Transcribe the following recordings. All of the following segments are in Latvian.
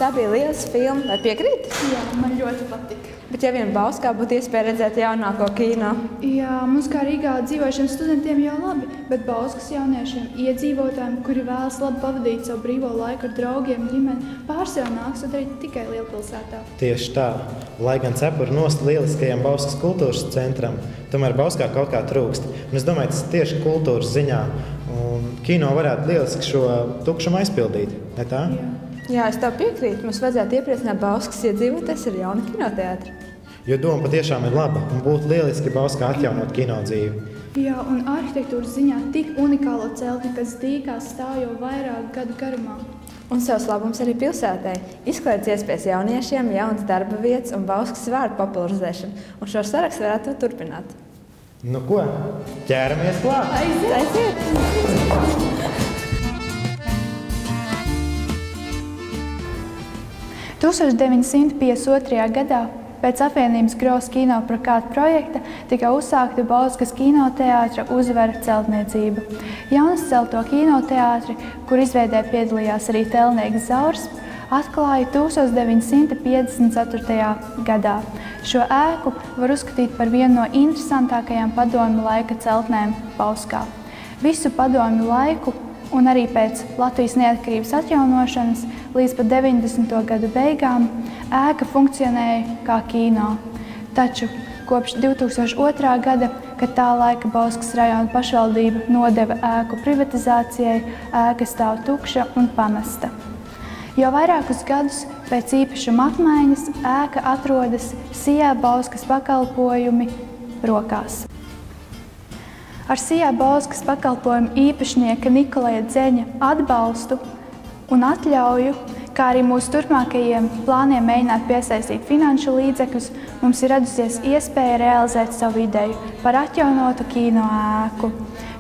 tā bija liels filma. Vai piekrīti? Jā, man ļoti patika. Bet ja vien Bauskā būtu iespēja redzēt jaunāko kino? Jā, mums kā Rīgā dzīvošiem studentiem jau labi, bet Bauskas jauniešiem, iedzīvotājiem, kuri vēlas labi pavadīt savu brīvo laiku ar draugiem, ģimeni, pārsvarā nāks to darīt tikai lielpilsētā. Tieši tā. Lai gan cepur nost lieliskajam Bauskas kultūras centram, tomēr Bauskā kaut kā trūkst. Un es domāju, tas tieši kultūras ziņā. Un kino varētu lieliski šo tukšumu aizpildīt, ne tā? Jā, es tev piekrītu. Mums vajadzētu iepriecināt Bauskas iedzīvotājus ar jaunu kinoteātri. Jo doma patiešām ir laba un būtu lieliski Bauskā atjaunot kino dzīvi. Jā, un arhitektūras ziņā tik unikālo celtni, kas dīkās stāv jau vairāk gadu garumā. Un savs labums arī pilsētai. Izklaides iespējas jauniešiem, jaunas darba vietas un Bauskas vārdu popularizēšanu. Un šo sarakstu varētu turpināt. Nu ko? Ķēramies klāt! Aiziet! 1952. gadā pēc apvienības Gros kino prokāta projekta tika uzsākta Bauskas kinoteātra Uzvara celtniecība. Jaunas celto kinoteātri, kur izveidē piedalījās arī Telnieks Zaurs, atklāja 1954. gadā. Šo ēku var uzskatīt par vienu no interesantākajām padomju laika celtnēm Bauskā. Visu padomju laiku un arī pēc Latvijas neatkarības atjaunošanas līdz pat 90. gadu beigām ēka funkcionēja kā kino. Taču kopš 2002. gada, kad tā laika Bauskas rajona pašvaldība nodeva ēku privatizācijai, ēka stāv tukša un pamesta. Jau vairākus gadus pēc īpašuma apmaiņas ēka atrodas Sijā Bauskas pakalpojumi rokās. Ar Sijā Bauskas pakalpojumu īpašnieka Nikolaja Dzeņa atbalstu un atļauju, kā arī mūsu turpmākajiem plāniem mēģināt piesaistīt finanšu līdzekļus, mums ir radusies iespēja realizēt savu ideju par atjaunotu kino ēku.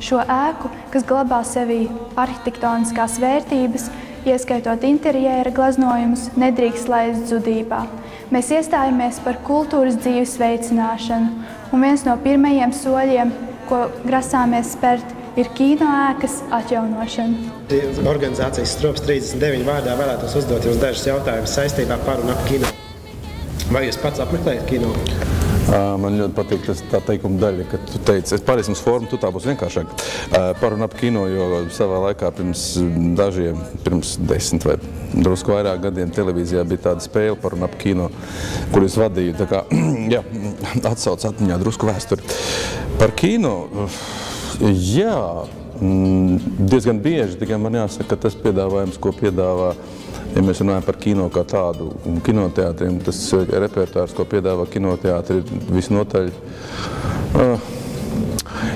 Šo ēku, kas glabā sevī arhitektoniskās vērtības, ieskaitot interjera glaznojumus, nedrīkst laist zudībā. Mēs iestājamies par kultūras dzīves veicināšanu, un viens no pirmajiem soļiem, ko grasāmies spērt, ir kino ēkas atjaunošana. Organizācijas Strops 39 vārdā vēlētos uzdot jums dažus jautājumus saistībā par un ap kino. Vai jūs pats apmeklējat kino? Man ļoti patīk tā teikuma daļa, ka tu teici, es pārēsim uz formu, tu tā būs vienkāršāk. Par un ap kino, jo savā laikā pirms 10 vai drusku vairāk gadiem televīzijā bija tāda spēle par un ap kino, kur es vadīju. Tā kā, jā, atsauc atmiņā drusku vēsturi. Par kino, jā, diezgan bieži, tikai man jāsaka, ka tas piedāvājums, ko piedāvā, ja mēs runājam par kino kā tādu un kinoteātriem, tas repertārs, ko piedāvā kinoteātri, ir visnotaļ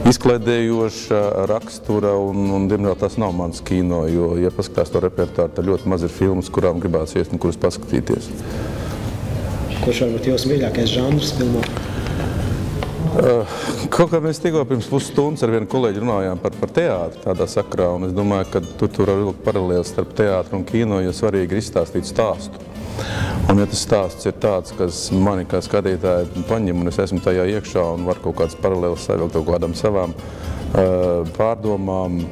izklaidējoša rakstura, un diemžēl tas nav mans kino, jo, ja paskatās to repertāru, tad ļoti maz ir filmas, kurām gribās iest un kuras paskatīties. Kurš varbūt jūsu mīļākais žanrs filmā? Kaut kā mēs tikko pirms pusstundas ar vienu kolēģi runājām par teātri tādā sakrā, un es domāju, ka tur var vilkt paralēlis starp teātru un kino, jo svarīgi ir izstāstīt stāstu. Un ja tas stāsts ir tāds, kas mani kā skatītāji paņem, un es esmu tajā iekšā un var kaut kādas paralēlis savilkt kaut kādām savām pārdomām,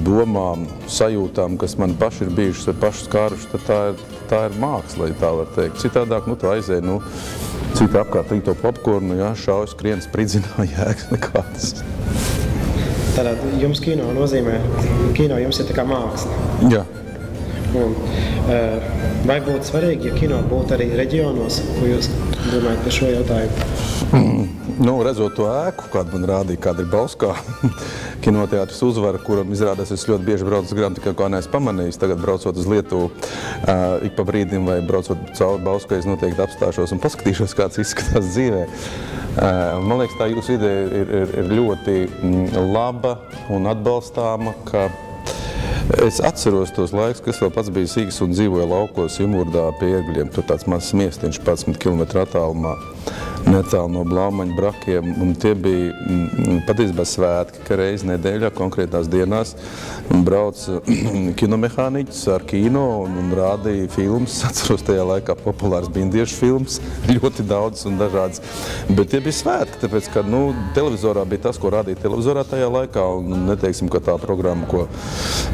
domām, sajūtām, kas man paši ir bijušas vai paši skāruši, tad tā ir māksla, ja tā var teikt. Citādāk, tu aizēji, citi apkārt to popkornu, šauj, skrien, spridzinā, jēgas nekādas. Tātad jums kino nozīmē, kino jums ir tā kā māksla. Jā. Un, vai būtu svarīgi, ja kino būtu arī reģionos, ko jūs domājat par šo jautājumu? Redzot to ēku, kādu man rādīja, kāda ir Bauskā, kinoteātris Uzvara, kuram izrādās es ļoti bieži braucu garām, tikai kā neesmu pamanījis. Tagad braucot uz Lietuvu, ik pa brīdim vai braucot cauri Bauskai, es noteikti apstāšos un paskatīšos, kāds izskatās dzīvē. Man liekas, tā jūsu ideja ir ļoti laba un atbalstāma, ka es atceros tos laikus, kas vēl pats bija sīgs un dzīvoja laukos Jumurdā pie Iergļiem. Tur tāds mazs miestiņš 11 km attālumā. netālu no Blaumaņa brakiem, un tie bija patiesībā svētki, ka reizi nedēļā, konkrētās dienās, brauc kinomehāniķis ar kino un rādīja filmas. Atceros tajā laikā populārs bindiešu filmas, ļoti daudz un dažādas. Bet tie bija svētki, tāpēc, ka televizorā bija tas, ko rādīja televizorā tajā laikā, un neteiksim, ka tā programma, ko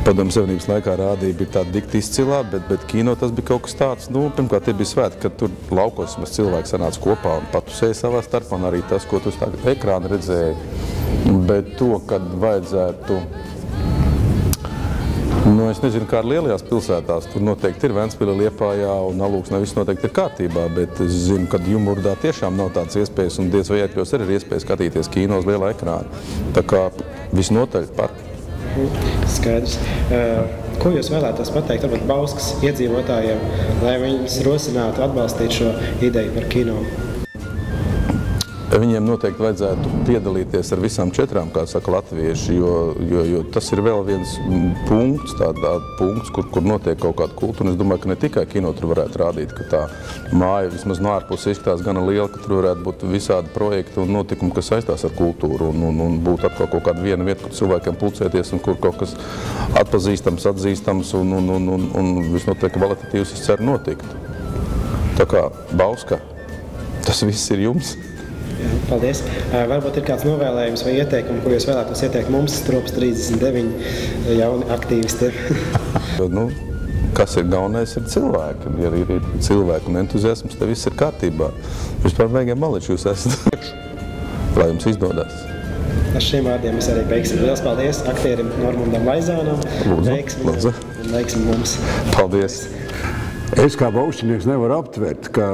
Padomju Savienības laikā rādīja, bija tāda dikti izcilā, bet kino tas bija kaut kas tāds, pirmkārt, tie bija svētki, kad tur laukos mēs cilvēki sanāca kopā un patusēja savā starpā, un arī tas, ko tu tagad ekrāna redzēji. Bet to, kad vajadzētu, es nezinu, kā ar lielajās pilsētās, tur noteikti ir Ventspile, Liepājā un Alūksnē viss noteikti ir kārtībā, bet es zinu, ka Jumurdā tiešām nav tādas iespējas, un diez vai Iekļos arī ir iespējas skatīties kino uz lielā ekrāna. Tā kā visnotaļ par. Skaidrs. Ko jūs vēlētos pateikt varbūt Bauskas iedzīvotājiem, lai viņus rosinātu atbalstīt šo ideju par kino? Viņiem noteikti vajadzētu piedalīties ar visām 4, kā saka latvieši, jo tas ir vēl viens punkts, punkts, kur notiek kaut kāda kultūra. Es domāju, ka ne tikai kino tur varētu rādīt, ka tā māja vismaz no ārpuses izskatās gana liela, ka tur varētu būt visādi projekti un notikumi, kas saistās ar kultūru un būt atkal kaut kāda viena vieta, kur cilvēkiem pulcēties un kur kaut kas atpazīstams, atzīstams un visnotiek kvalitatīvs, es ceru, notikt. Tā kā Bauska, tas viss ir jums. Jā, paldies. Varbūt ir kāds novēlējums vai ieteikumi, ko jūs vēlētos ieteikt mums, Strops 39 jauni aktīvisti? Kas ir galvenais, ir cilvēki. Ja ir cilvēki un entuziasms, tad viss ir kārtībā. Vispār beigiem maliči jūs esat. Lai jums izdodas. Ar šiem vārdiem mēs arī beigsim. Liels paldies aktierim Normundam Laizānam. Lūdzu. Veiksim mums. Paldies. Es kā baušķinieks nevaru aptvert, ka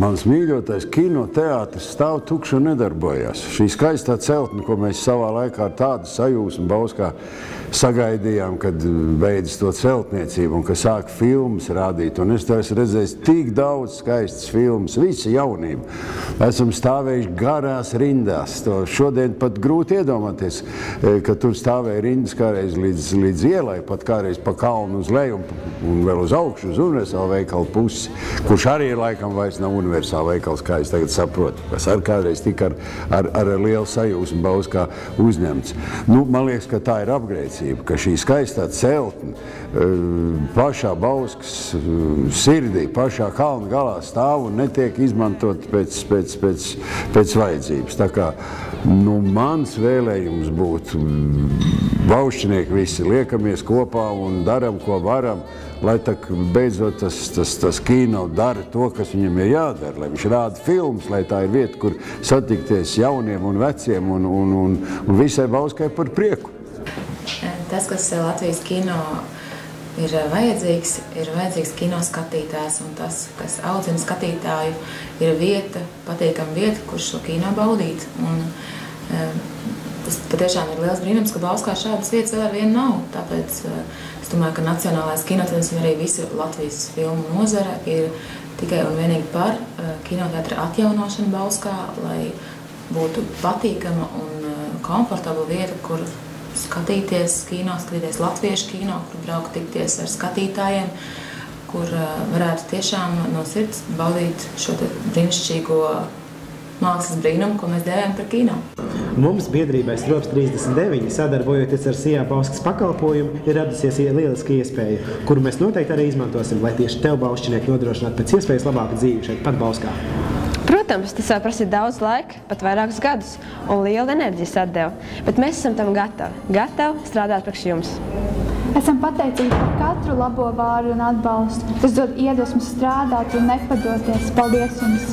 mans mīļotais kinoteātris stāv tukši un nedarbojās. Šī skaistā celtne, ko mēs savā laikā ar tādu sajūsmu Bauskā sagaidījām, kad beidzas to celtniecību un ka sāk filmas rādīt. Un es esmu redzējis tik daudz skaistas filmas, visa jaunība. Esam stāvējuši garās rindās. To šodien pat grūti iedomāties, ka tur stāvēja rindas kādreiz līdz ielai, pat kādreiz pa kalnu uz leju un vēl uz augšu, uz universālu veikalu pusi, kurš arī laikam vairs nav universāla veikals, kā es tagad saprotu, kas ar kādreiz tika ar lielu sajūsmu Bauskā uzņemts. Man liekas, ka tā ir apgrēcība, ka šī skaistā celtne pašā Bauskas sirdī, pašā kalna galā stāv un netiek izmantot pēc vajadzības. Tā kā mans vēlējums būtu, baušķinieki visi liekamies kopā un daram, ko varam, lai beidzot tas kino dara to, kas viņam ir jādara, lai viņš rāda filmas, lai tā ir vieta, kur satikties jauniem un veciem un visai Bauskai par prieku. Tas, kas Latvijas kino ir vajadzīgs kino skatītājs, un tas, kas audzina skatītāju, ir vieta, patīkama vieta, kur šo kino baudīt. Un tas patiešām ir liels brīnums, ka Bauskā šādas vietas vēl ar vienu nav. Tāpēc es domāju, ka Nacionālais kinotētris un arī visa Latvijas filmu nozara ir tikai un vienīgi par kinoteātra atjaunošanu Bauskā, lai būtu patīkama un komfortabla vieta, kur skatīties kino, skatīties latviešu kino, kur braukt tikties ar skatītājiem, kur varētu tiešām no sirds baudīt šo brīnišķīgo mākslas brīnumu, ko mēs dēvējam par kino. Mums biedrībai Strops 39, sadarbojoties ar Sijā Bauskas pakalpojumu, ir radusies lieliska iespēja, kuru mēs noteikti arī izmantosim, lai tieši tev, baušķinieki, nodrošinātu pēc iespējas labāku dzīvi šeit pat Bauskā. Protams, tas vēl prasīja daudz laika, pat vairākus gadus, un liela enerģijas atdeva, bet mēs esam tam gatavi strādāt priekš jums. Esam pateicīgi par katru labo vārdu un atbalstu. Tas dod iedvesmu strādāt un nepadoties. Paldies jums!